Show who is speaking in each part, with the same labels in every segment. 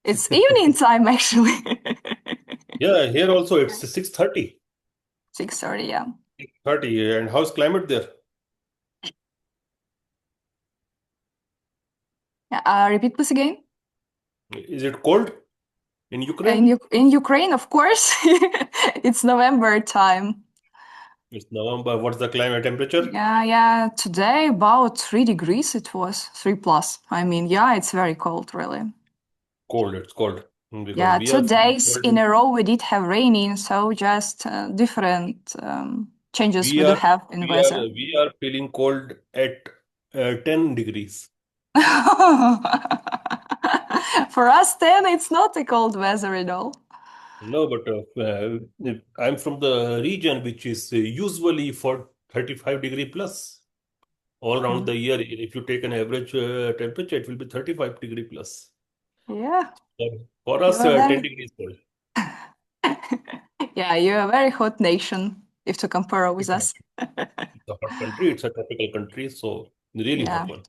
Speaker 1: It's evening time, actually.
Speaker 2: Yeah, here also it's 6:30.
Speaker 1: 6:30, yeah.
Speaker 2: 6:30. And how's climate there?
Speaker 1: Yeah, repeat this again.
Speaker 2: Is it cold in
Speaker 1: In,
Speaker 2: Ukraine?
Speaker 1: In Ukraine, of course, it's November time.
Speaker 2: It's November. What's the climate temperature?
Speaker 1: Yeah. Today, about 3 degrees it was, 3 plus. I mean, yeah, it's very cold, really.
Speaker 2: Cold. It's cold. Because
Speaker 1: Yeah,
Speaker 2: we
Speaker 1: two
Speaker 2: are feeling
Speaker 1: days
Speaker 2: cold.
Speaker 1: in a row we did have raining, so just different changes
Speaker 2: We
Speaker 1: we do
Speaker 2: are
Speaker 1: have in
Speaker 2: we are
Speaker 1: weather.
Speaker 2: we are feeling cold at 10 degrees.
Speaker 1: For us, then it's not a cold weather at all.
Speaker 2: No, but I'm from the region which is usually for 35-degree plus all around
Speaker 1: Mm.
Speaker 2: the year. If you take an average temperature, it will be 35-degree plus.
Speaker 1: Yeah,
Speaker 2: For, for
Speaker 1: you
Speaker 2: us,
Speaker 1: are
Speaker 2: 10
Speaker 1: very,
Speaker 2: degrees cold.
Speaker 1: yeah, you're a very hot nation if to compare with
Speaker 2: It's a,
Speaker 1: us.
Speaker 2: it's a hot country. It's a tropical country, so really hot
Speaker 1: Yeah.
Speaker 2: one.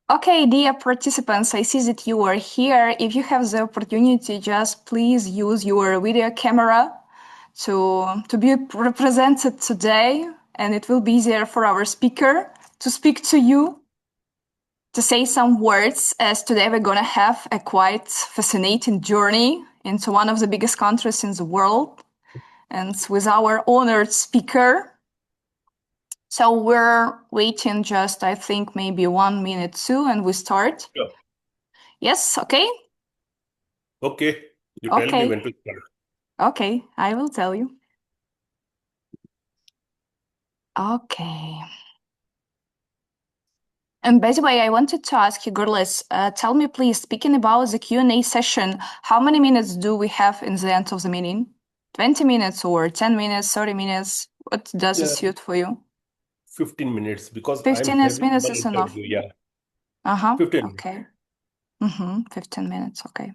Speaker 1: Okay, dear participants, I see that you are here. If you have the opportunity, just please use your video camera to be represented today, and it will be easier for our speaker to speak to you, to say some words, as today we're gonna have a quite fascinating journey into one of the biggest countries in the world, and with our honored speaker. So we're waiting just, I think, maybe 1 minute too, and we start.
Speaker 2: Sure.
Speaker 1: Yes, okay?
Speaker 2: Okay, you tell me
Speaker 1: Okay,
Speaker 2: when to start.
Speaker 1: okay, I will tell you. Okay. And by the way, I wanted to ask you, girls, tell me please, speaking about the Q&A session, how many minutes do we have in the end of the meeting? 20 minutes or 10 minutes, 30 minutes? What does it
Speaker 2: Yeah,
Speaker 1: suit for you?
Speaker 2: 15 minutes because I'm
Speaker 1: 15
Speaker 2: having
Speaker 1: minutes
Speaker 2: one
Speaker 1: is enough.
Speaker 2: interview. Yeah,
Speaker 1: Uh-huh,
Speaker 2: 15 minutes.
Speaker 1: okay. 15 minutes, okay.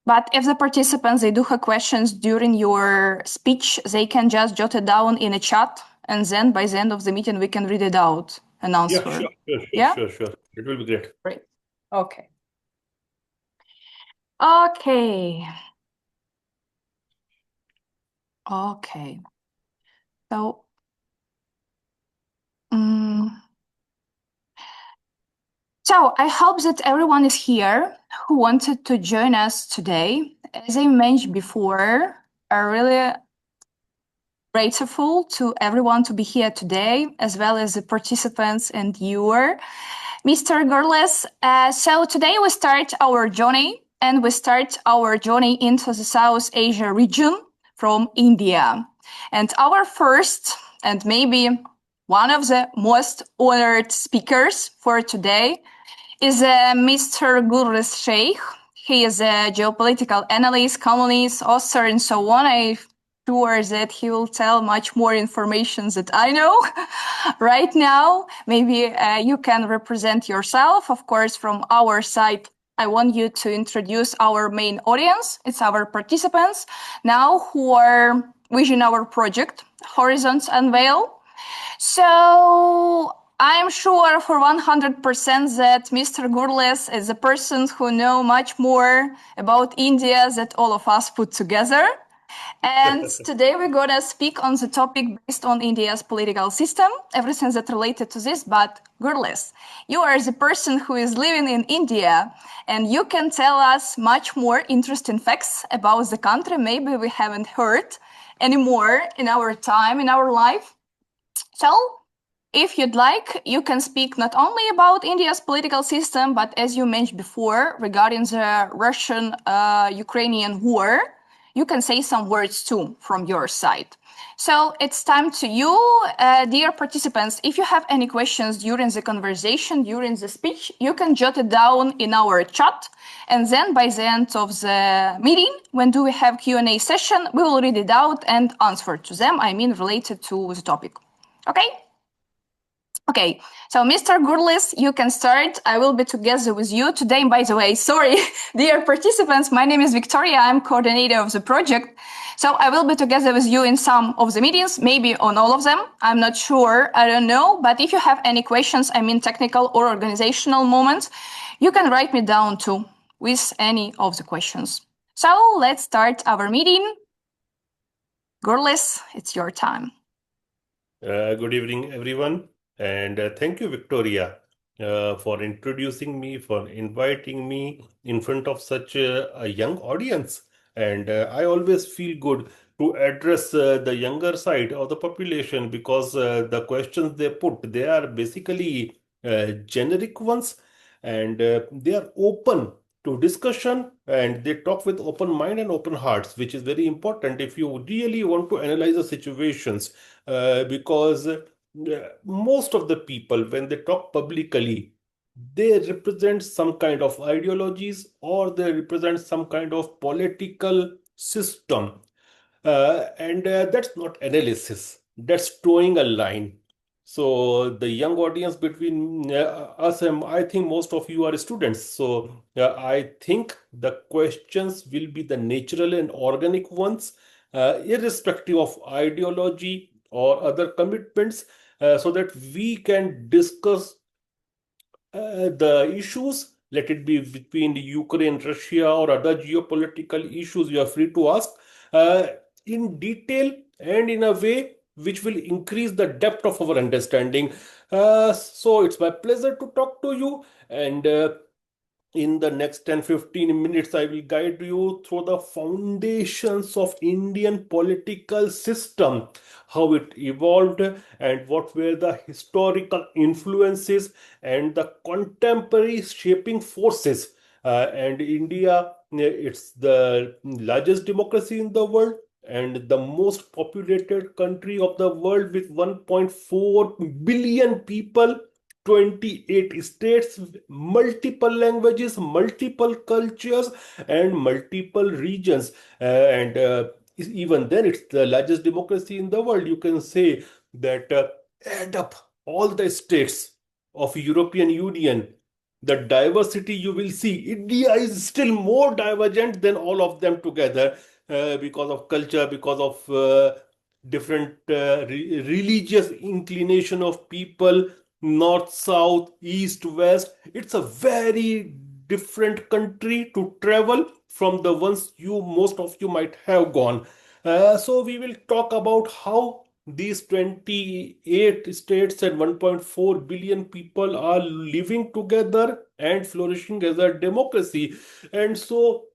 Speaker 1: But if the participants, they do have questions during your speech, they can just jot it down in a chat, and then by the end of the meeting, we can read it out and
Speaker 2: Yeah,
Speaker 1: answer.
Speaker 2: sure, sure, sure,
Speaker 1: Yeah?
Speaker 2: sure, sure. It will be great.
Speaker 1: Great. Okay. Okay. Okay. So, mm, so I hope that everyone is here who wanted to join us today. As I mentioned before, I really grateful to everyone to be here today, as well as the participants and viewer. Mr. Gorles, so today we start our journey, and we start our journey into the South Asia region from India. And our first, and maybe one of the most honored speakers for today is Mr. Gurres Sheikh. He is a geopolitical analyst, columnist, author, and so on. I'm sure that he will tell much more information that I know right now. Maybe you can represent yourself. Of course, from our side, I want you to introduce our main audience. It's our participants now who are within our project, Horizons Unveil. So I'm sure for 100% that Mr. Gurles is a person who know much more about India than all of us put together. And today we're gonna speak on the topic based on India's political system, everything that related to this. But Gurles, you are the person who is living in India, and you can tell us much more interesting facts about the country. Maybe we haven't heard anymore in our time, in our life. So, if you'd like, you can speak not only about India's political system, but as you mentioned before, regarding the Russian Ukrainian war, you can say some words too from your side. So it's time to you, dear participants. If you have any questions during the conversation, during the speech, you can jot it down in our chat. And then by the end of the meeting, when do we have Q&A session, we will read it out and answer to them, I mean related to the topic. Okay? Okay, so Mr. Gurlis, you can start. I will be together with you today. By the way, sorry, dear participants, my name is Victoria. I'm coordinator of the project. So I will be together with you in some of the meetings, maybe on all of them. I'm not sure. I don't know. But if you have any questions, I mean technical or organizational moments, you can write me down too with any of the questions. So let's start our meeting. Gurlis, it's your time.
Speaker 2: Good evening, everyone, and thank you, Victoria, for introducing me, for inviting me in front of such a young audience. And I always feel good to address the younger side of the population because the questions they put, they are basically generic ones, and they are open to discussion, and they talk with open mind and open hearts, which is very important if you really want to analyze the situations because most of the people, when they talk publicly, they represent some kind of ideologies or they represent some kind of political system. And that's not analysis, that's towing a line. So the young audience between us and I think most of you are students. So I think the questions will be the natural and organic ones, irrespective of ideology or other commitments, so that we can discuss the issues, let it be between Ukraine, Russia, or other geopolitical issues, you are free to ask uh, in detail and in a way which will increase the depth of our understanding. So it's my pleasure to talk to you, and in the next 10-15 minutes, I will guide you through the foundations of Indian political system, how it evolved, and what were the historical influences and the contemporary shaping forces. And India, it's the largest democracy in the world and the most populated country of the world with 1.4 billion people, 28 states, multiple languages, multiple cultures, and multiple regions. And even then, it's the largest democracy in the world. You can say that add up all the states of European Union, the diversity you will see. India is still more divergent than all of them together because of culture, because of different religious inclination of people, north, south, east, west. It's a very different country to travel from the ones you most of you might have gone. So we will talk about how these 28 states and 1.4 billion people are living together and flourishing as a democracy. And so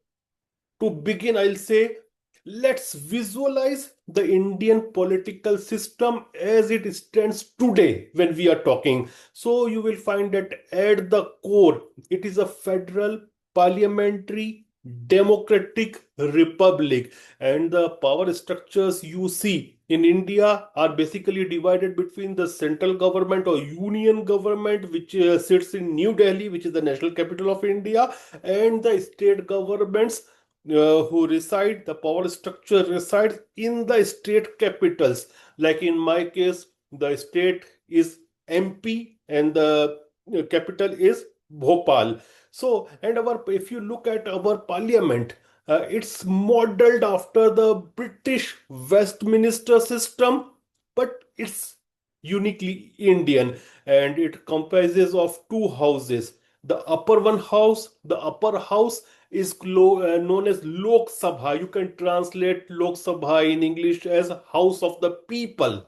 Speaker 2: to begin, I'll say, let's visualize the Indian political system as it stands today when we are talking. So you will find that at the core, it is a federal, parliamentary, democratic republic. And the power structures you see in India are basically divided between the central government or union government, which sits in New Delhi, which is the national capital of India, and the state governments the power structure resides in the state capitals. Like in my case, the state is MP and the capital is Bhopal. So, and our if you look at our parliament, it's modeled after the British Westminster system, but it's uniquely Indian, and it comprises of two houses. The upper house is known as Lok Sabha. You can translate Lok Sabha in English as House of the People.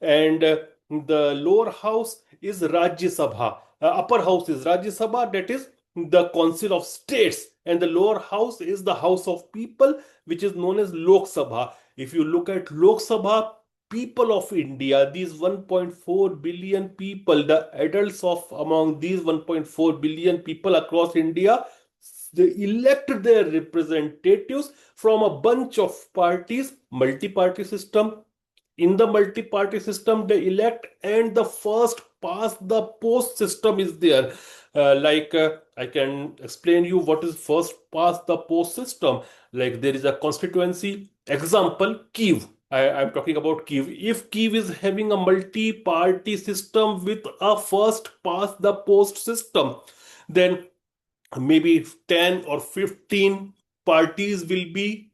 Speaker 2: And the lower house is Rajya Sabha. Upper house is Rajya Sabha, that is the Council of States. And the lower house is the House of People, which is known as Lok Sabha. If you look at Lok Sabha, people of India, these 1.4 billion people, the adults of among these 1.4 billion people across India, they elect their representatives from a bunch of parties, multi-party system. In the multi-party system, they elect, and the first past the post system is there. I can explain you what is first past the post system. Like there is a constituency, example, Kiev. I'm talking about Kiev. If Kiev is having a multi-party system with a first past the post system, then maybe 10 or 15 parties will be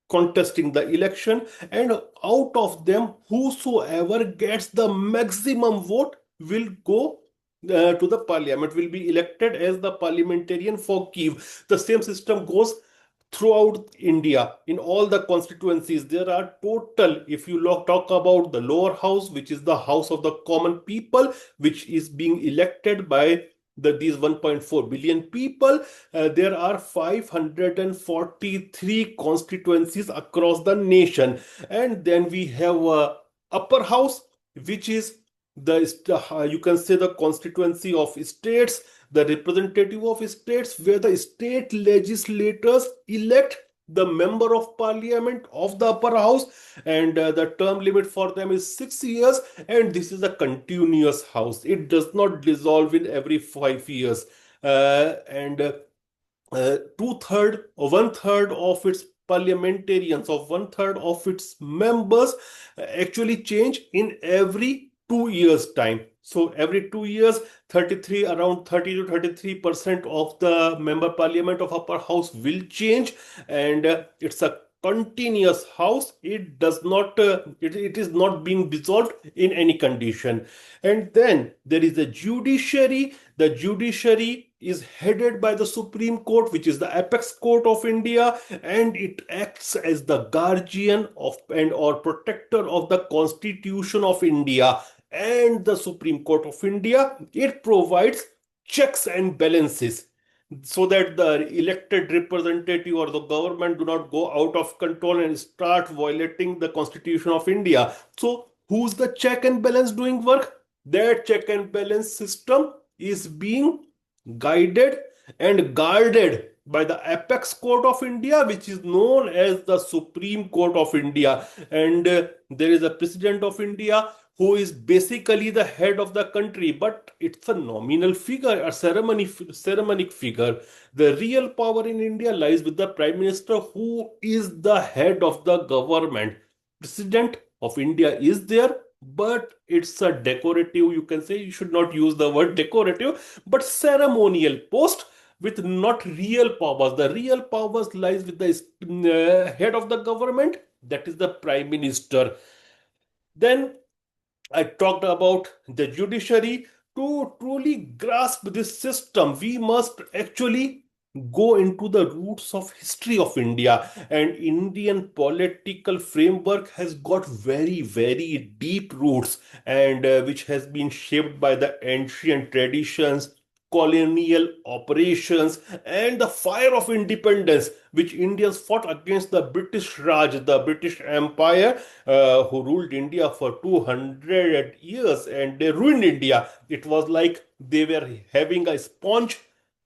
Speaker 2: contesting the election, and out of them, whosoever gets the maximum vote will go to the parliament, will be elected as the parliamentarian for Kiev. The same system goes throughout India. In all the constituencies, there are total, if you talk about the lower house, which is the house of the common people, which is being elected by these 1.4 billion people, there are 543 constituencies across the nation. And then we have upper house, which is you can say the constituency of states, the representative of states, where the state legislators elect the member of parliament of the upper house, and the term limit for them is 6 years, and this is a continuous house. It does not dissolve in every 5 years. And two-third or one-third of its parliamentarians, of one-third of its members actually change in every 2 years time. So every 2 years, 33, around 30 to 33% of the member parliament of upper house will change, and it's a continuous house. It does not it is not being dissolved in any condition. And then there is the judiciary. The judiciary is headed by the Supreme Court, which is the apex court of India, and it acts as the guardian of and or protector of the Constitution of India and the Supreme Court of India. It provides checks and balances so that the elected representative or the government do not go out of control and start violating the Constitution of India. So who's the check and balance doing work? That check and balance system is being guided and guarded by the apex court of India, which is known as the Supreme Court of India. And there is a president of India who is basically the head of the country, but it's a nominal figure, a ceremonic figure. The real power in India lies with the prime minister, who is the head of the government. President of India is there, but it's a decorative, you can say, you should not use the word decorative, but ceremonial post with not real powers. The real powers lies with the head of the government, that is the prime minister. Then I talked about the judiciary. To truly grasp this system, we must actually go into the roots of history of India. And Indian political framework has got very, very deep roots, and which has been shaped by the ancient traditions, colonial operations, and the fire of independence, which Indians fought against the British Raj, the British Empire, who ruled India for 200 years, and they ruined India. It was like they were having a sponge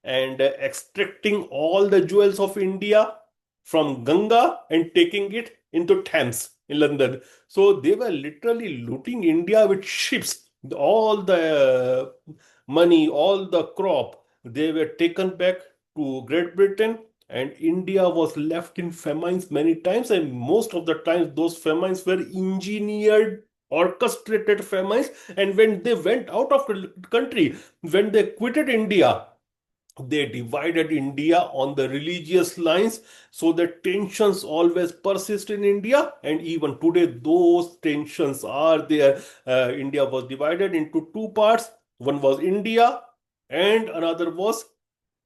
Speaker 2: and extracting all the jewels of India from Ganga and taking it into Thames in London. So they were literally looting India with ships. All the money, all the crop, they were taken back to Great Britain, and India was left in famines many times, and most of the times those famines were engineered, orchestrated famines. And when they went out of the country, when they quitted India, they divided India on the religious lines, so that tensions always persist in India, and even today those tensions are there. India was divided into two parts. One was India, and another was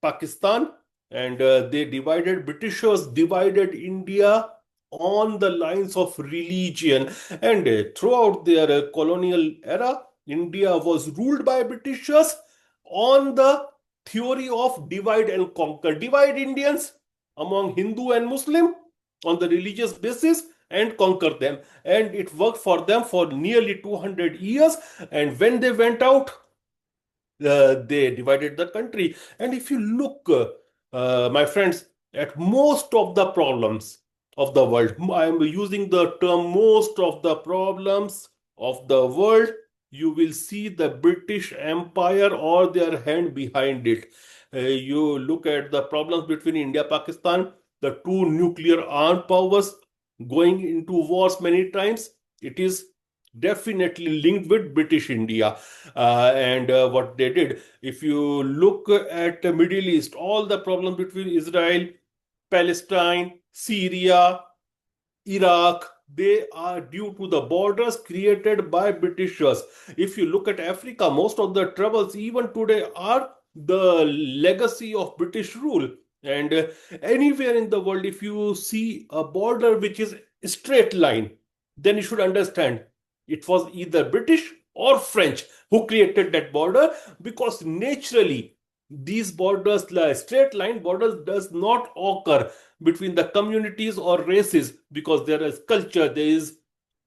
Speaker 2: Pakistan, and Britishers divided India on the lines of religion, and throughout their colonial era, India was ruled by Britishers on the theory of divide and conquer. Divide Indians among Hindu and Muslim on the religious basis and conquer them. And it worked for them for nearly 200 years. And when they went out, they divided the country. And if you look, my friends, at most of the problems of the world, I am using the term most of the problems of the world, you will see the British Empire or their hand behind it. You look at the problems between India, Pakistan, the two nuclear armed powers going into wars many times, it is definitely linked with British India. And what they did, if you look at the Middle East, all the problems between Israel, Palestine, Syria, Iraq, they are due to the borders created by Britishers. If you look at Africa, most of the troubles even today are the legacy of British rule. And anywhere in the world, if you see a border which is a straight line, then you should understand it was either British or French who created that border, because naturally these borders, like straight line borders, does not occur between the communities or races, because there is culture, there is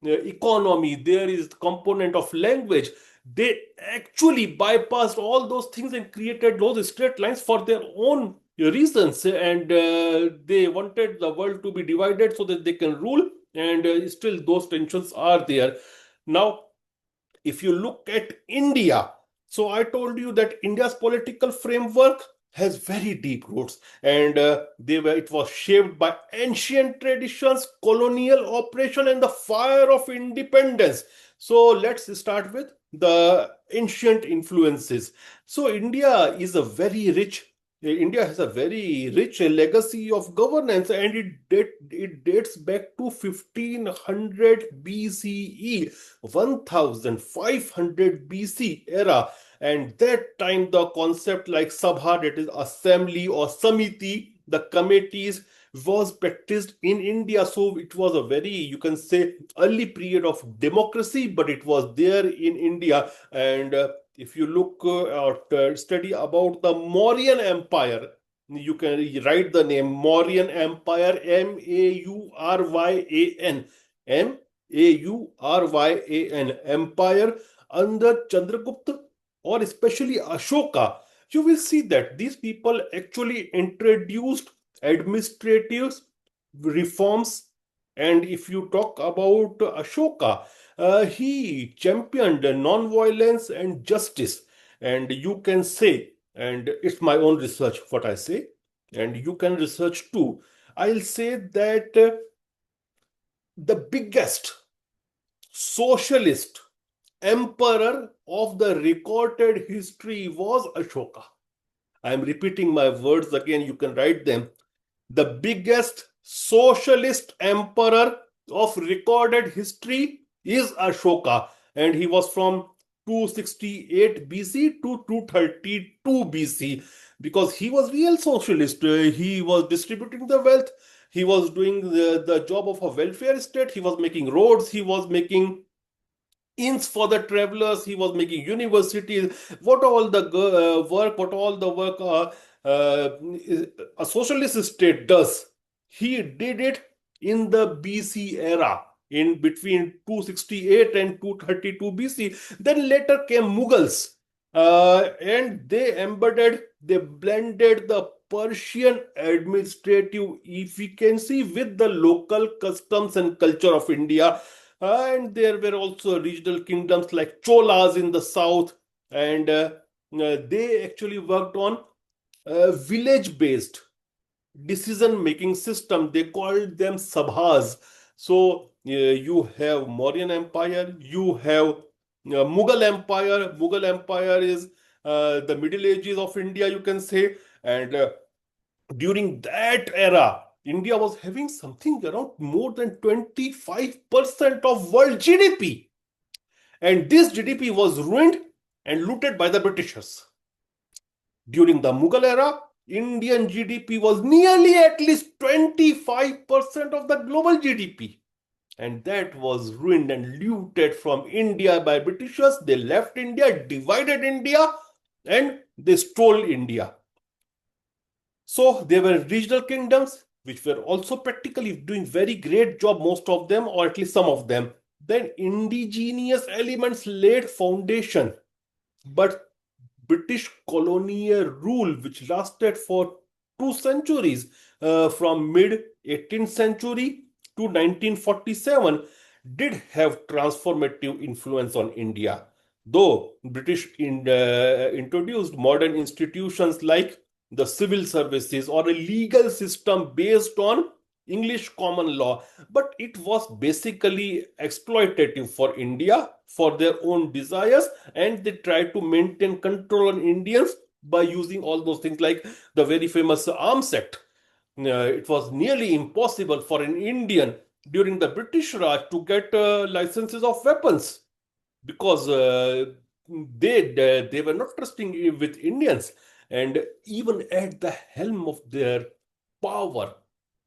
Speaker 2: economy, there is component of language. They actually bypassed all those things and created those straight lines for their own reasons, and they wanted the world to be divided so that they can rule, and still those tensions are there. Now, if you look at India, so I told you that India's political framework has very deep roots, and it was shaped by ancient traditions, colonial oppression, and the fire of independence. So let's start with the ancient influences. So India has a very rich legacy of governance, and it dates back to 1500 BCE, 1500 BC era. And that time, the concept like Sabha, that is assembly, or Samiti, the committees, was practiced in India. So it was a very, you can say, early period of democracy, but it was there in India. And if you look or study about the Mauryan Empire, you can write the name Mauryan Empire, Mauryan, Mauryan Empire under Chandragupta, or especially Ashoka. You will see that these people actually introduced administrative reforms. And if you talk about Ashoka, he championed non-violence and justice. And you can say, and it's my own research what I say, and you can research too. I'll say that the biggest socialist emperor of the recorded history was Ashoka. I am repeating my words again, you can write them. The biggest socialist emperor of recorded history is Ashoka, and he was from 268 BC to 232 BC, because he was real socialist. He was distributing the wealth. He was doing the job of a welfare state. He was making roads. He was making inns for the travelers. He was making universities. What all the work a socialist state does, he did it in the BC era, in between 268 and 232 BC. Then later came Mughals, and they blended the Persian administrative efficiency with the local customs and culture of India. And there were also regional kingdoms like Cholas in the south, and they actually worked on village based decision making system. They called them sabhas. So you have Mauryan Empire, you have Mughal Empire. Mughal Empire is the Middle Ages of India, you can say. And during that era, India was having something around more than 25% of world GDP. And this GDP was ruined and looted by the Britishers. During the Mughal era, Indian GDP was nearly at least 25% of the global GDP. And that was ruined and looted from India by Britishers. They left India, divided India, and they stole India. So there were regional kingdoms which were also practically doing very great job, most of them, or at least some of them. Then indigenous elements laid foundation. But British colonial rule, which lasted for 2 centuries, from mid 18th century to 1947, did have transformative influence on India. Though British introduced modern institutions like the civil services or a legal system based on English common law, but it was basically exploitative for India for their own desires, and they tried to maintain control on Indians by using all those things like the very famous Arms Act. It was nearly impossible for an Indian during the British Raj to get licenses of weapons because they were not trusting with Indians, and even at the helm of their power,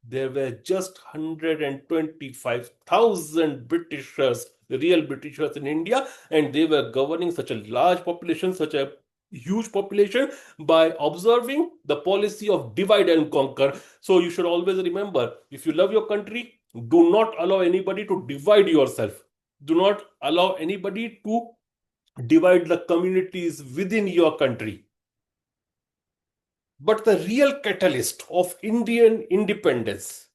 Speaker 2: there were just 125,000 Britishers, real Britishers in India, and they were governing such a large population, such a huge population by observing the policy of divide and conquer. So you should always remember, if you love your country, do not allow anybody to divide yourself. Do not allow anybody to divide the communities within your country. But the real catalyst of Indian independence,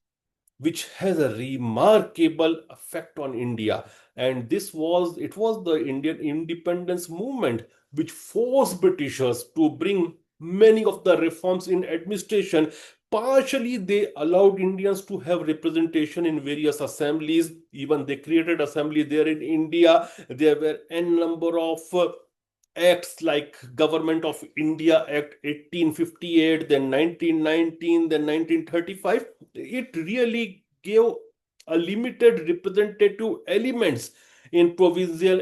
Speaker 2: which has a remarkable effect on India, and it was the Indian independence movement which forced Britishers to bring many of the reforms in administration. Partially, they allowed Indians to have representation in various assemblies. Even they created assembly there in India. There were n number of acts like Government of India Act 1858, then 1919, then 1935. It really gave a limited representative elements in provincial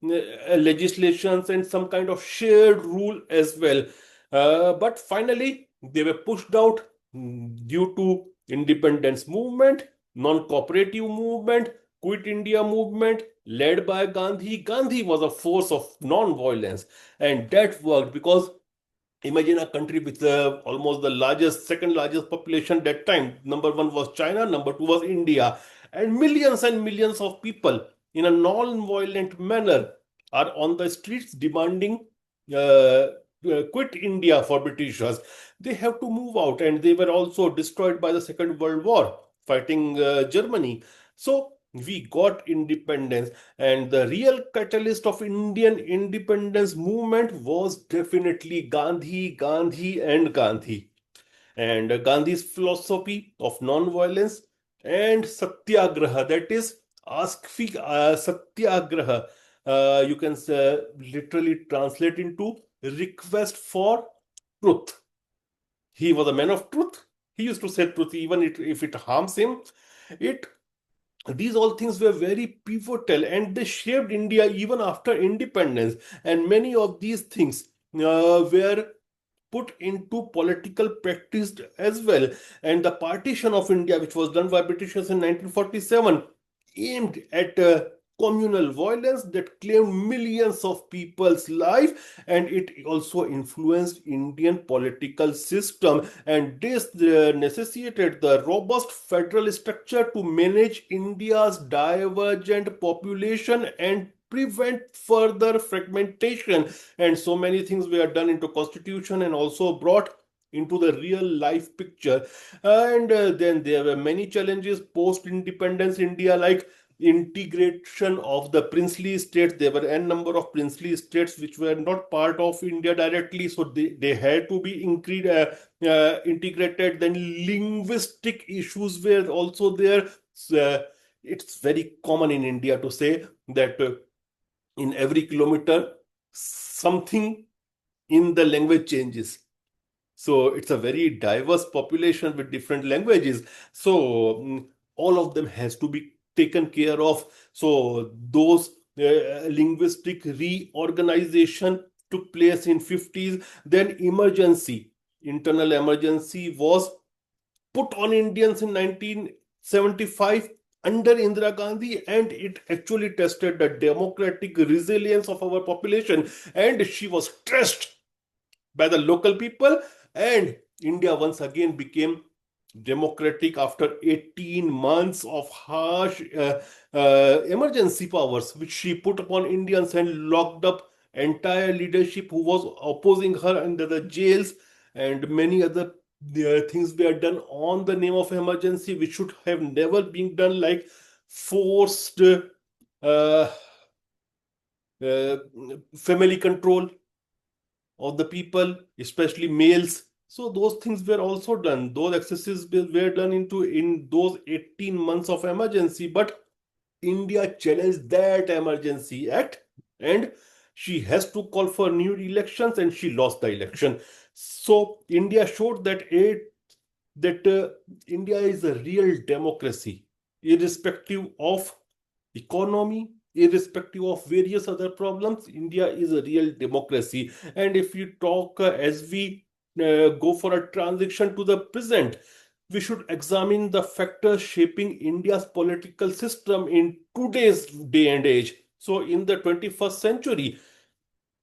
Speaker 2: legislations and some kind of shared rule as well. But finally, they were pushed out due to independence movement, non-cooperative movement, Quit India movement led by Gandhi. Gandhi was a force of non-violence, and that worked because imagine a country with almost the largest, second largest population that time. Number one was China, number two was India, and millions of people in a non-violent manner are on the streets demanding uh, quit India for Britishers. They have to move out, and they were also destroyed by the Second World War fighting Germany. So we got independence, and the real catalyst of Indian independence movement was definitely Gandhi, and Gandhi. And Gandhi's philosophy of non-violence and satyagraha, that is, satyagraha, you can literally translate into request for truth. He was a man of truth. He used to say truth even if it harms him. It These all things were very pivotal, and they shaped India even after independence. And many of these things were put into political practice as well. And the partition of India, which was done by Britishers in 1947, aimed at communal violence that claimed millions of people's life, and it also influenced Indian political system, and this necessitated the robust federal structure to manage India's divergent population and prevent further fragmentation. And so many things were done into constitution and also brought into the real life picture. And then there were many challenges post independence India, like integration of the princely states. There were n number of princely states which were not part of India directly, so they had to be integrated. Then linguistic issues were also there. It's very common in India to say that in every kilometer something in the language changes. So it's a very diverse population with different languages. So all of them has to be taken care of. So those linguistic reorganization took place in 50s. Then internal emergency was put on Indians in 1975 under Indira Gandhi, and it actually tested the democratic resilience of our population. And she was stressed by the local people, and India once again became democratic after 18 months of harsh emergency powers which she put upon Indians, and locked up entire leadership who was opposing her under the jails. And many other things were done on the name of emergency which should have never been done, like forced uh, uh, family control of the people, especially males. So those things were also done. Those excesses were done in those 18 months of emergency. But India challenged that emergency act, and she has to call for new elections, and she lost the election. So India showed that India is a real democracy, irrespective of economy, irrespective of various other problems. India is a real democracy. And if you talk as we go for a transition to the present, we should examine the factors shaping India's political system in today's day and age. So, in the 21st century,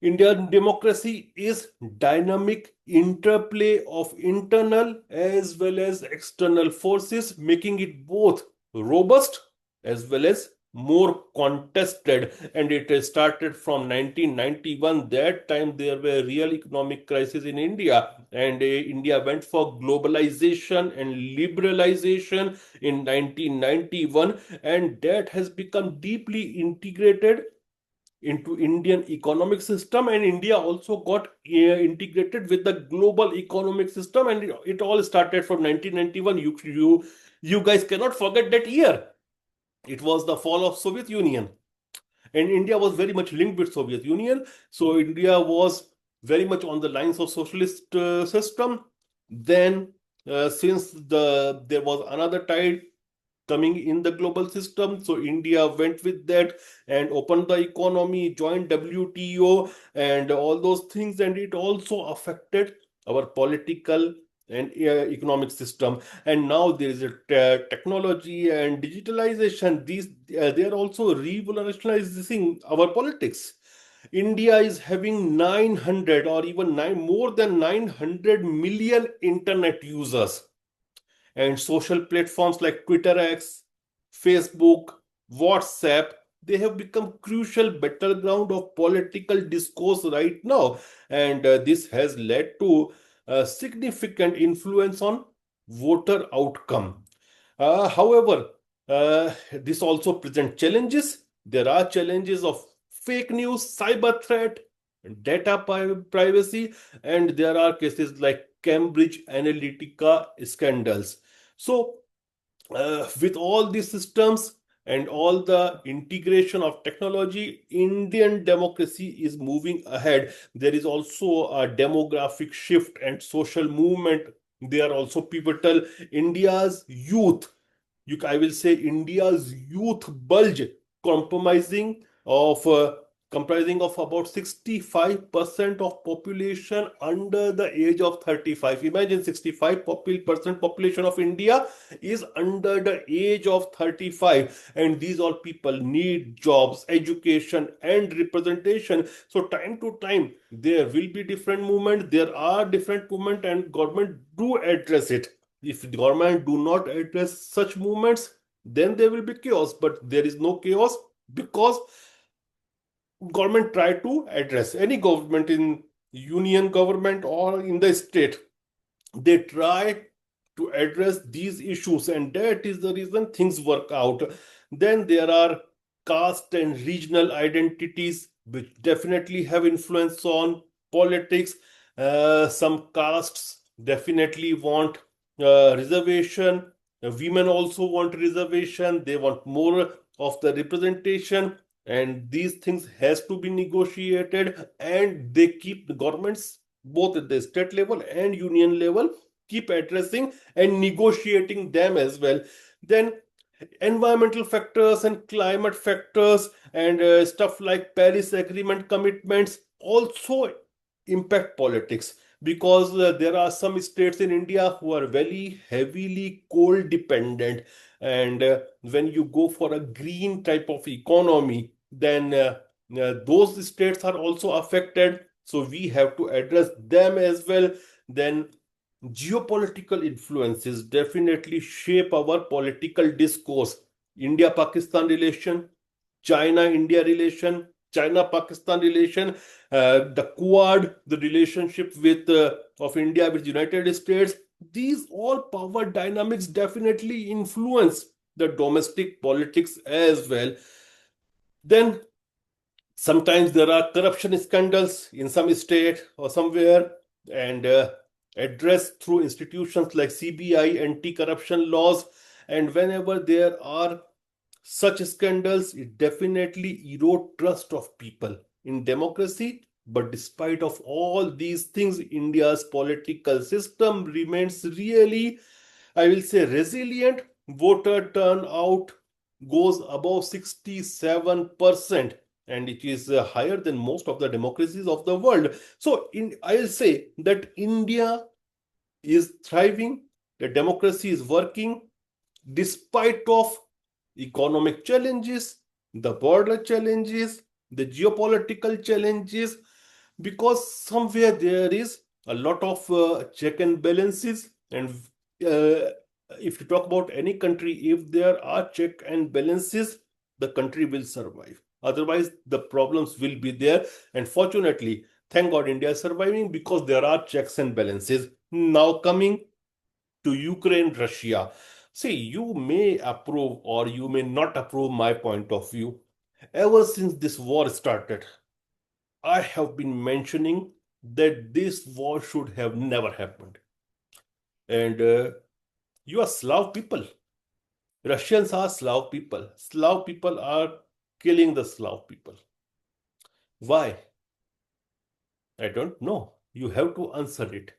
Speaker 2: Indian democracy is dynamic interplay of internal as well as external forces, making it both robust as well as more contested. And it started from 1991. That time there were real economic crisis in India, and India went for globalization and liberalization in 1991, and that has become deeply integrated into Indian economic system, and India also got integrated with the global economic system, and it all started from 1991. You guys cannot forget that year. It was the fall of Soviet Union, and India was very much linked with Soviet Union. So India was very much on the lines of socialist system. Then, since there was another tide coming in the global system. So India went with that and opened the economy, joined WTO, and all those things. And it also affected our political and economic system. And now there is a technology and digitalization. These they are also revolutionizing our politics. India is having 900 or even more than 900 million internet users, and social platforms like Twitter X, Facebook, WhatsApp, they have become crucial battleground of political discourse right now. And this has led to a significant influence on voter outcome. However, this also presents challenges. There are challenges of fake news, cyber threat, data privacy, and there are cases like Cambridge Analytica scandals. So, with all these systems and all the integration of technology, Indian democracy is moving ahead. There is also a demographic shift and social movement. They are also pivotal. India's youth, I will say India's youth bulge, compromising of comprising of about 65% of population under the age of 35. Imagine 65% population of India is under the age of 35, and these all people need jobs, education, and representation. So time to time there will be different movement, there are different movement, and government do address it. If the government do not address such movements, then there will be chaos. But there is no chaos because government try to address, any government in union government or in the state, they try to address these issues, and that is the reason things work out. Then there are caste and regional identities which definitely have influence on politics. Some castes definitely want reservation. Women also want reservation. They want more of the representation, and these things has to be negotiated. And they keep the governments both at the state level and union level keep addressing and negotiating them as well. Then environmental factors and climate factors and stuff like Paris Agreement commitments also impact politics, because there are some states in India who are very heavily coal dependent, and when you go for a green type of economy, then those states are also affected. So we have to address them as well. Then geopolitical influences definitely shape our political discourse. India Pakistan relation, China India relation, China Pakistan relation, the Quad, the relationship with of India with United States. These all power dynamics definitely influence the domestic politics as well. Then sometimes there are corruption scandals in some state or somewhere, and addressed through institutions like CBI, anti-corruption laws, and whenever there are such scandals, it definitely erode trust of people in democracy. But despite of all these things, India's political system remains really, I will say, resilient. Voter turnout goes above 67%, and it is higher than most of the democracies of the world. So I'll say that India is thriving, the democracy is working despite of economic challenges, the border challenges, the geopolitical challenges, because somewhere there is a lot of check and balances. And if you talk about any country, if there are check and balances, the country will survive. Otherwise, the problems will be there. And fortunately, thank God, India is surviving because there are checks and balances. Now coming to Ukraine, Russia. See, you may approve or you may not approve my point of view. Ever since this war started, I have been mentioning that this war should have never happened. And you are Slav people. Russians are Slav people. Slav people are killing the Slav people. Why? I don't know. You have to answer it.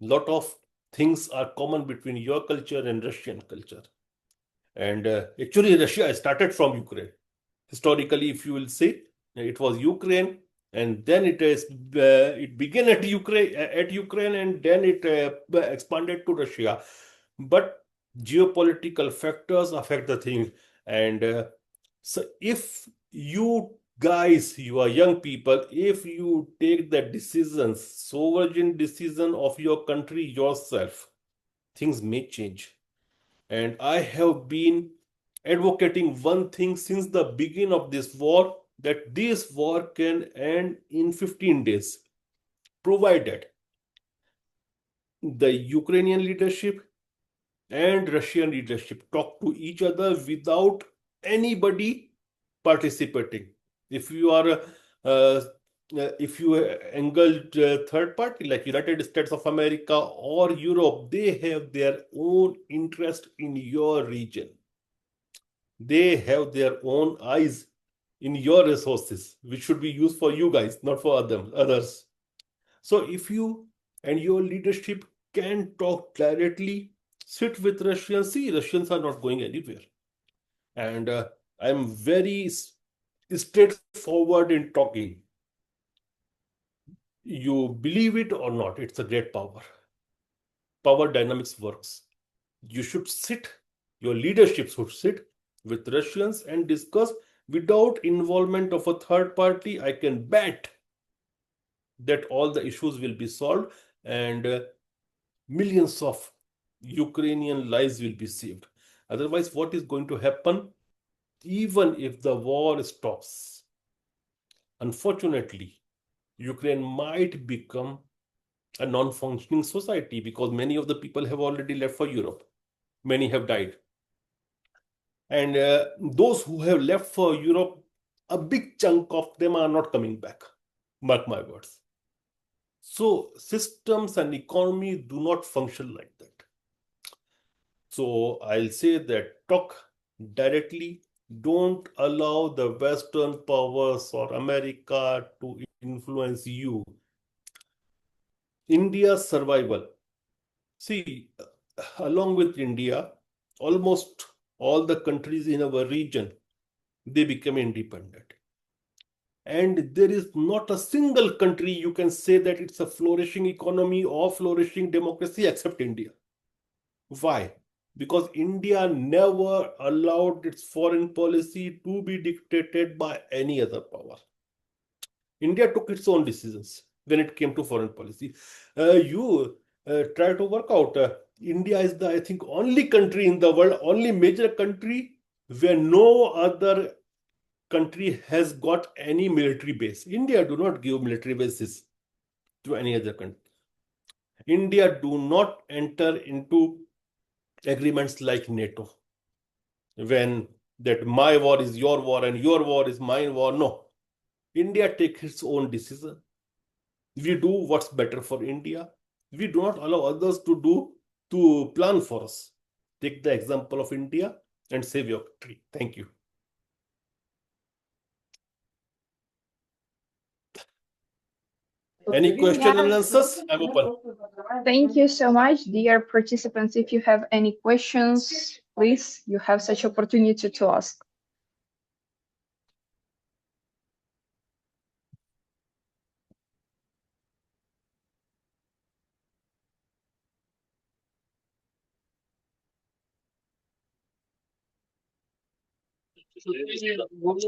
Speaker 2: Lot of things are common between your culture and Russian culture. And actually, Russia started from Ukraine. Historically, if you will say, it was Ukraine, and then it began at Ukraine, and then it expanded to Russia. But geopolitical factors affect the thing, and so if you guys, you are young people, if you take the decisions, sovereign decision of your country yourself, things may change. And I have been advocating one thing since the beginning of this war, that this war can end in 15 days, provided the Ukrainian leadership and Russian leadership talk to each other without anybody participating. If you are uh, if you engulfed third party like United States of America or Europe, they have their own interest in your region. They have their own eyes in your resources, which should be used for you guys, not for others. So if you and your leadership can talk directly, sit with Russians. See, Russians are not going anywhere. And I'm very straightforward in talking. You believe it or not, it's a great power. Power dynamics works. You should sit, your leadership should sit with Russians and discuss without involvement of a third party. I can bet that all the issues will be solved and millions of Ukrainian lives will be saved. Otherwise, what is going to happen? Even if the war stops, unfortunately, Ukraine might become a non-functioning society because many of the people have already left for Europe. Many have died. And those who have left for Europe, a big chunk of them are not coming back. Mark my words. So systems and economy do not function like that. So I'll say that talk directly. Don't allow the Western powers or America to influence you. India's survival. See, along with India, almost all the countries in our region, they became independent. And there is not a single country you can say that it's a flourishing economy or flourishing democracy except India. Why? Because India never allowed its foreign policy to be dictated by any other power. India took its own decisions when it came to foreign policy. You try to work out. India is the, I think, only country in the world, only major country where no other country has got any military base. India do not give military bases to any other country. India do not enter into agreements like NATO, when that my war is your war and your war is my war. No, India takes its own decision. We do what's better for India. We do not allow others to plan for us. Take the example of India and save your country. Thank you. Any question and answers? I'm open.
Speaker 1: Thank you so much, dear participants. If you have any questions, please, you have such opportunity to ask.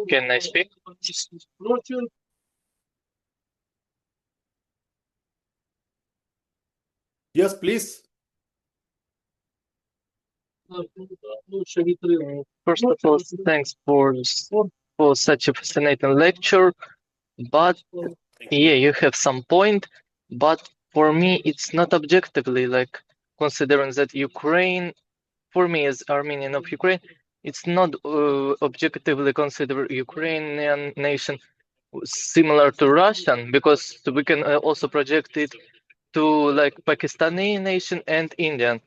Speaker 3: Can I speak?
Speaker 2: Yes, please.
Speaker 3: First of all, thanks for such a fascinating lecture. But yeah, you have some point. But for me, it's not objectively like considering that Ukraine, for me as Armenian of Ukraine, it's not objectively consider Ukrainian nation similar to Russian because we can also project it to like Pakistani nation and Indian.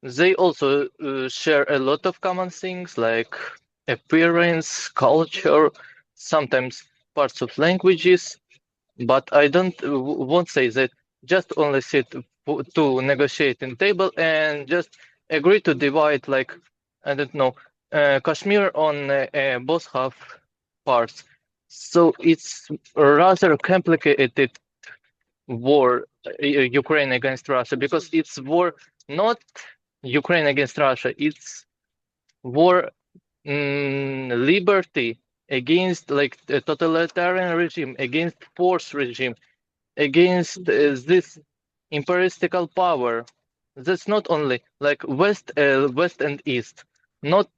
Speaker 3: They also share a lot of common things like appearance, culture, sometimes parts of languages. But I don't won't say that just only sit to negotiate in table and just agree to divide like I don't know Kashmir on both half parts. So it's rather complicated war, Ukraine against Russia, because it's war not Ukraine against Russia, it's war liberty against like a totalitarian regime, against force regime, against this imperialistical power. That's not only like West and East, not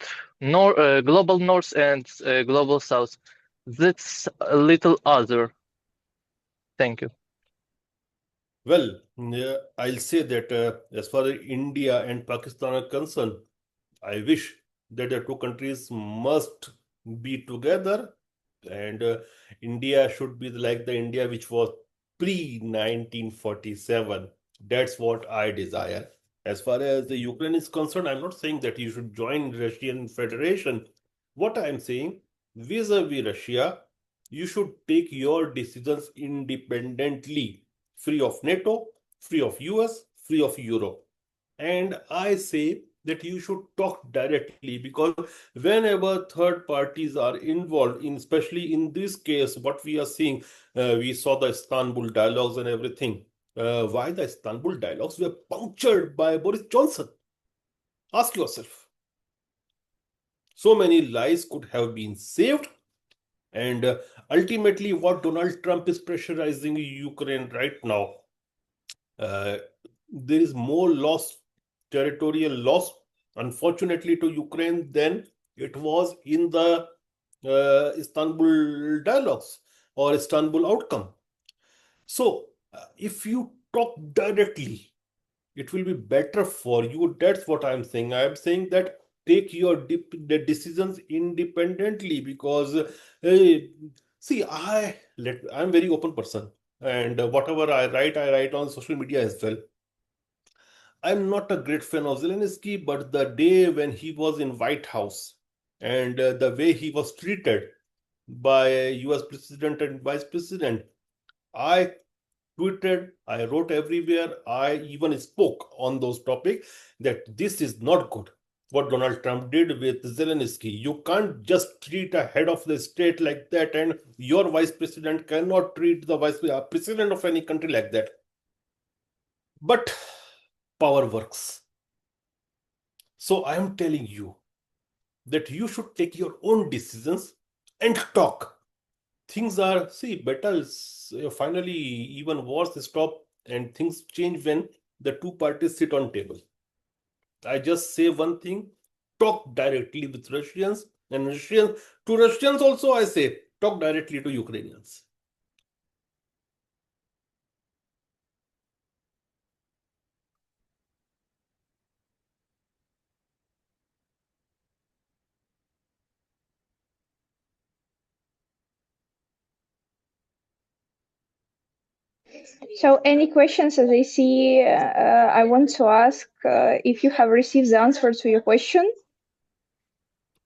Speaker 3: global North and global South. That's a little other. Thank you.
Speaker 2: Well, yeah, I'll say that as far as India and Pakistan are concerned, I wish that the two countries must be together, and India should be like the India which was pre 1947. That's what I desire. As far as the Ukraine is concerned, I'm not saying that you should join Russian Federation. What I'm saying, vis-a-vis Russia, you should take your decisions independently, free of NATO, free of US, free of Europe. And I say that you should talk directly, because whenever third parties are involved in, especially in this case, what we are seeing, we saw the Istanbul dialogues and everything. Why the Istanbul dialogues were punctured by Boris Johnson? Ask yourself. So many lives could have been saved. And ultimately, what Donald Trump is pressurizing Ukraine right now, uh, there is more loss, territorial loss, unfortunately, to Ukraine than it was in the Istanbul dialogues or Istanbul outcome. So, if you talk directly, it will be better for you. That's what I'm saying. I'm saying that take your the decisions independently, because see, I'm very open person, and whatever I write on social media as well. I'm not a great fan of Zelensky, but the day when he was in White House and the way he was treated by US President and Vice President, I tweeted, I wrote everywhere, I even spoke on those topics that this is not good. What Donald Trump did with Zelensky. You can't just treat a head of the state like that, and your vice president cannot treat the vice president of any country like that. But power works. So I am telling you that you should take your own decisions and talk. Things are, see, battles finally, even wars stop and things change when the two parties sit on table. I just say one thing, talk directly with Russians, and Russians, to Russians also I say, talk directly to Ukrainians.
Speaker 1: So any questions as I see, I want to ask if you have received the answer to your question.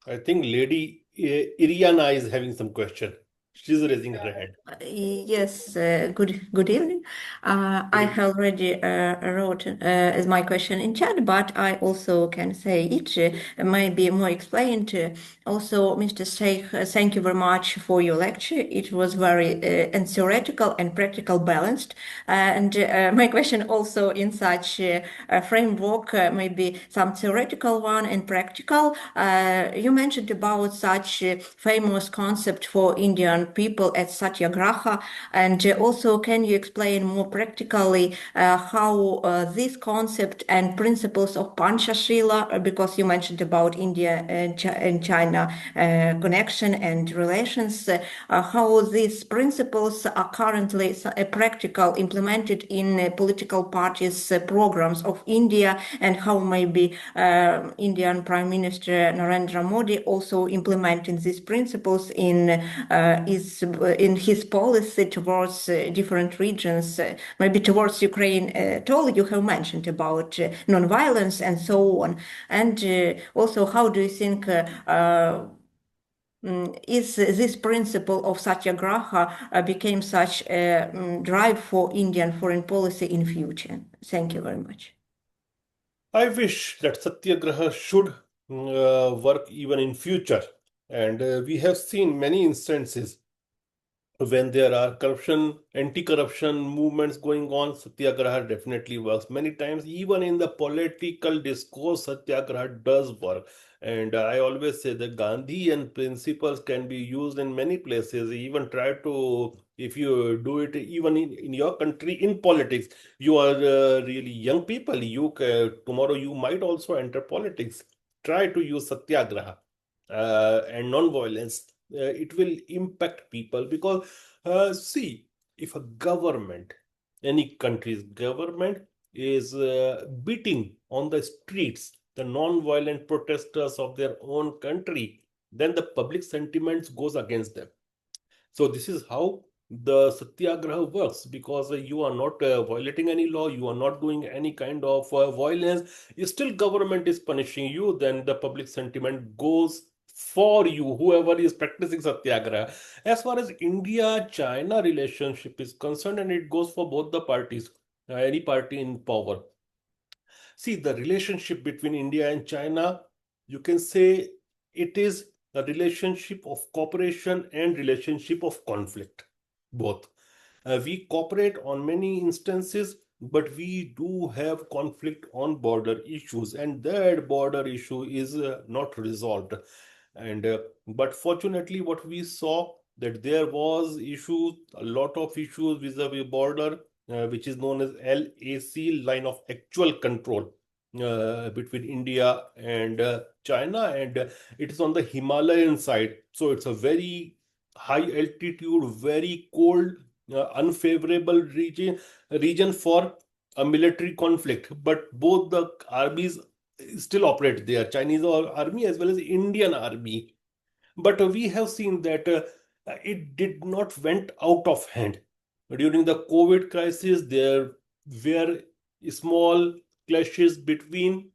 Speaker 2: I think Lady Iriana is having some question. She's raising her hand.
Speaker 4: Yes, good evening. I have already wrote as my question in chat, but I also can say it maybe more explained. Also, Mr. Sheikh, thank you very much for your lecture. It was very and theoretical and practical balanced. And my question also in such a framework, maybe some theoretical one and practical. You mentioned about such famous concept for Indian people as Satyagraha, and also can you explain more practically how this concept and principles of Panchashila, because you mentioned about India and China connection and relations, how these principles are currently practical implemented in political parties' programs of India, and how maybe Indian Prime Minister Narendra Modi also implementing these principles in his policy towards different regions, maybe towards Ukraine at all. You have mentioned about non-violence and so on, and also how do you think is this principle of Satyagraha became such a drive for Indian foreign policy in future? Thank you very much.
Speaker 2: I wish that Satyagraha should work even in future. And we have seen many instances when there are anti-corruption movements going on. Satyagraha definitely works. Many times, even in the political discourse, Satyagraha does work. And I always say that Gandhian principles can be used in many places. Even try to, if you do it even in your country, in politics, you are really young people. Tomorrow you might also enter politics. Try to use Satyagraha and non-violence. It will impact people because see, if a government, any country's government is beating on the streets the non-violent protesters of their own country, then the public sentiments goes against them. So this is how the Satyagraha works, because you are not violating any law, you are not doing any kind of violence. Still, government is punishing you. Then the public sentiment goes for you, whoever is practicing Satyagraha. As far as India-China relationship is concerned, and it goes for both the parties, any party in power. See, the relationship between India and China, you can say it is a relationship of cooperation and relationship of conflict, both. We cooperate on many instances, but we do have conflict on border issues, and that border issue is not resolved. And but fortunately, what we saw that there was issues, a lot of issues vis-a-vis border, which is known as LAC, line of actual control, between India and China, and it is on the Himalayan side. So it's a very high altitude, very cold, unfavorable region for a military conflict. But both the armies still operate there, Chinese army as well as Indian army. But we have seen that it did not went out of hand. During the COVID crisis, there were small clashes between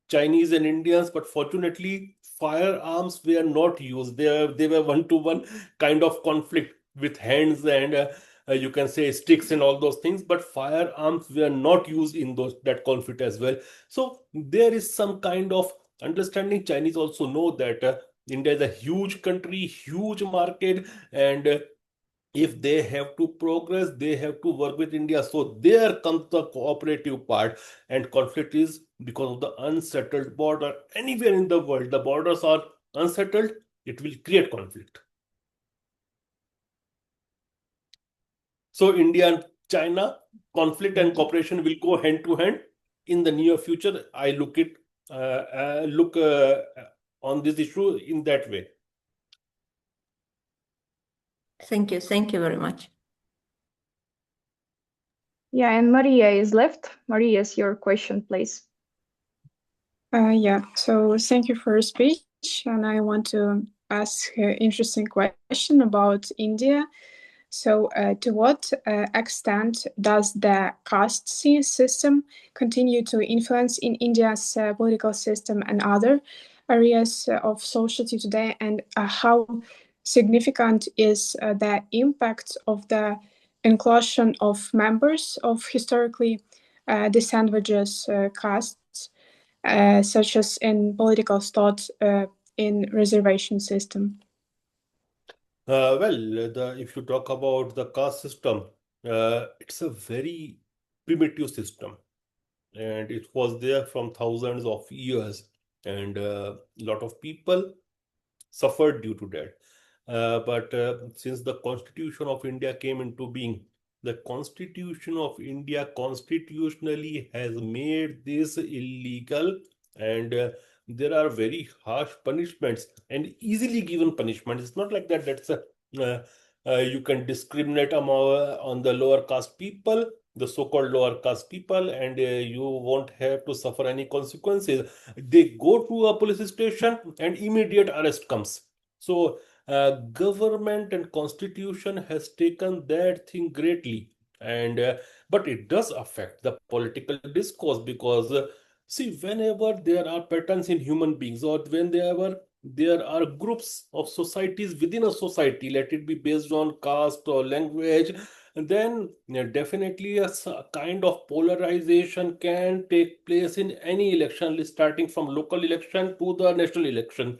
Speaker 2: Chinese and Indians, but fortunately, firearms were not used. They were one-to-one kind of conflict with hands and you can say sticks and all those things. But firearms were not used in that conflict as well. So there is some kind of understanding. Chinese also know that India is a huge country, huge market, and if they have to progress, they have to work with India. So there comes the cooperative part, and conflict is because of the unsettled border. Anywhere in the world, the borders are unsettled, it will create conflict. So India and China conflict and cooperation will go hand to hand in the near future. I look on this issue in that way.
Speaker 4: Thank you very much.
Speaker 1: Yeah, and Maria is left. Maria, is your question, please.
Speaker 5: Yeah, so thank you for your speech, and I want to ask an interesting question about India. So, to what extent does the caste system continue to influence in India's political system and other areas of society today? And how significant is the impact of the inclusion of members of historically disadvantaged castes, such as in political thought in reservation system?
Speaker 2: If you talk about the caste system, it's a very primitive system, and it was there from thousands of years, and a lot of people suffered due to that. But since the Constitution of India came into being, the Constitution of India constitutionally has made this illegal, and there are very harsh punishments and easily given punishments. It's not like that. You can discriminate on the lower caste people, the so-called lower caste people, and you won't have to suffer any consequences. They go to a police station and immediate arrest comes. So government and constitution has taken that thing greatly, and but it does affect the political discourse because see, whenever there are patterns in human beings, or whenever there are groups of societies within a society, let it be based on caste or language, then definitely a kind of polarization can take place in any election, starting from local election to the national election.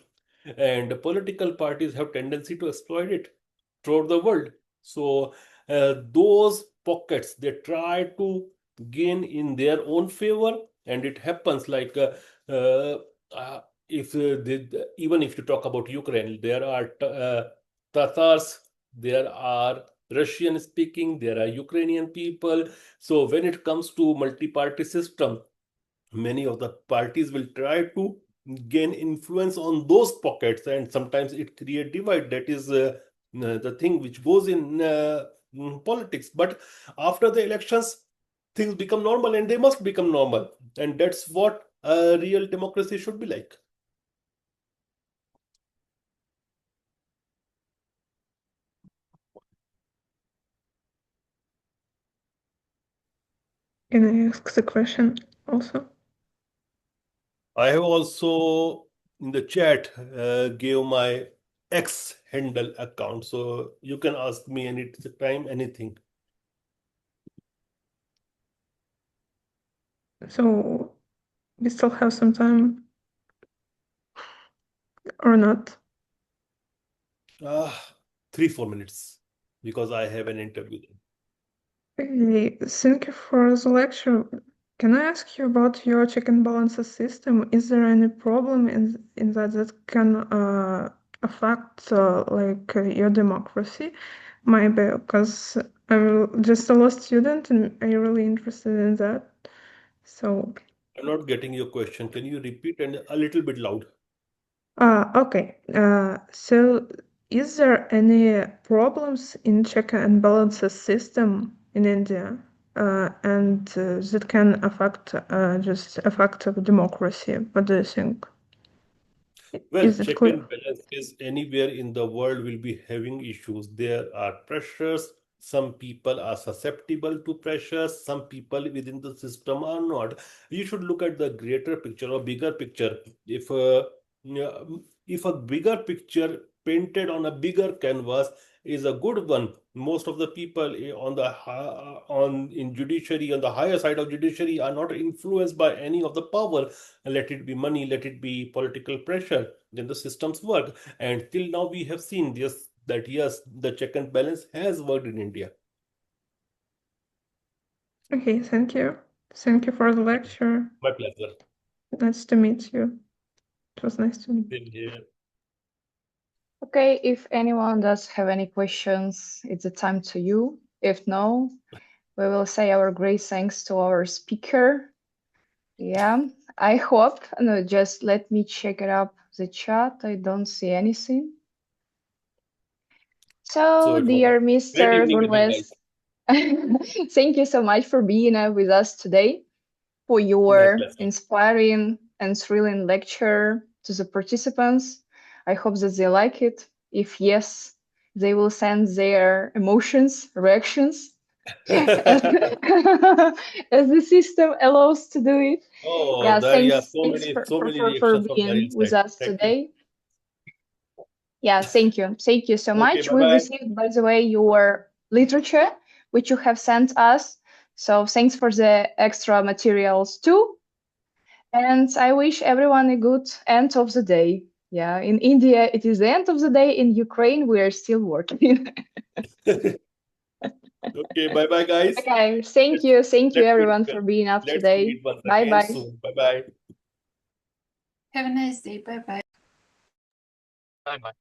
Speaker 2: And political parties have tendency to exploit it throughout the world. So those pockets they try to gain in their own favor, and it happens like uh, even if you talk about Ukraine, there are Tatars, there are Russian speaking, there are Ukrainian people. So when it comes to multi-party system, many of the parties will try to gain influence on those pockets, and sometimes it create divide. That is the thing which goes in politics. But after the elections, things become normal, and they must become normal, and that's what a real democracy should be like.
Speaker 6: Can I ask the question also?
Speaker 2: I have also in the chat gave my X handle account, so you can ask me any time anything.
Speaker 6: So we still have some time or not?
Speaker 2: 3-4 minutes because I have an interview.
Speaker 6: Okay, thank you for the lecture. Can I ask you about your check and balances system? Is there any problem in that can affect your democracy? Maybe because I'm just a law student and I'm really interested in that. So
Speaker 2: I'm not getting your question. Can you repeat and a little bit loud?
Speaker 6: okay. So is there any problems in check and balances system in India? And that can affect democracy. What do you think?
Speaker 2: Well,
Speaker 6: Is it
Speaker 2: check
Speaker 6: clear?
Speaker 2: and balances anywhere in the world will be having issues. There are pressures. Some people are susceptible to pressures. Some people within the system are not. You should look at the greater picture or bigger picture. Yeah, if a bigger picture painted on a bigger canvas is a good one, most of the people in judiciary, on the higher side of judiciary, are not influenced by any of the power. Let it be money, let it be political pressure, then the systems work. And till now we have seen this, that yes, the check and balance has worked in India.
Speaker 6: Okay, thank you. Thank you for the lecture.
Speaker 2: My pleasure.
Speaker 6: Nice to meet you. It was nice to meet you.
Speaker 2: Same here.
Speaker 1: Okay, if anyone does have any questions, it's the time to you. If no, we will say our great thanks to our speaker. Yeah, I hope. No, just let me check it up the chat. I don't see anything. So,
Speaker 2: it was
Speaker 1: dear
Speaker 2: a great
Speaker 1: Mr.
Speaker 2: evening with you guys.
Speaker 1: Gurles, thank you so much for being with us today, for
Speaker 2: My
Speaker 1: your
Speaker 2: pleasure.
Speaker 1: inspiring and thrilling lecture to the participants. I hope that they like it. If yes, they will send their emotions, reactions, as, as the system allows to do it.
Speaker 2: Oh,
Speaker 1: Yeah,
Speaker 2: Daria,
Speaker 1: thanks,
Speaker 2: so
Speaker 1: thanks
Speaker 2: many
Speaker 1: for
Speaker 2: reactions from
Speaker 1: being
Speaker 2: Daria's
Speaker 1: with
Speaker 2: side.
Speaker 1: us
Speaker 2: Thank you.
Speaker 1: today. Yeah, thank you. Thank you so
Speaker 2: Okay,
Speaker 1: much. We
Speaker 2: bye-bye.
Speaker 1: received, by the way, your literature, which you have sent us. So thanks for the extra materials too. And I wish everyone a good end of the day. Yeah, in India, it is the end of the day. In Ukraine, we are still working.
Speaker 2: Okay, bye-bye, guys.
Speaker 1: Okay, thank you. Thank you,
Speaker 2: Let's
Speaker 1: everyone,
Speaker 2: meet,
Speaker 1: for being up
Speaker 2: let's
Speaker 1: today.
Speaker 2: meet once
Speaker 1: Bye
Speaker 2: again
Speaker 1: bye.
Speaker 2: soon. Bye-bye.
Speaker 7: Have a nice day. Bye bye.
Speaker 3: Bye bye.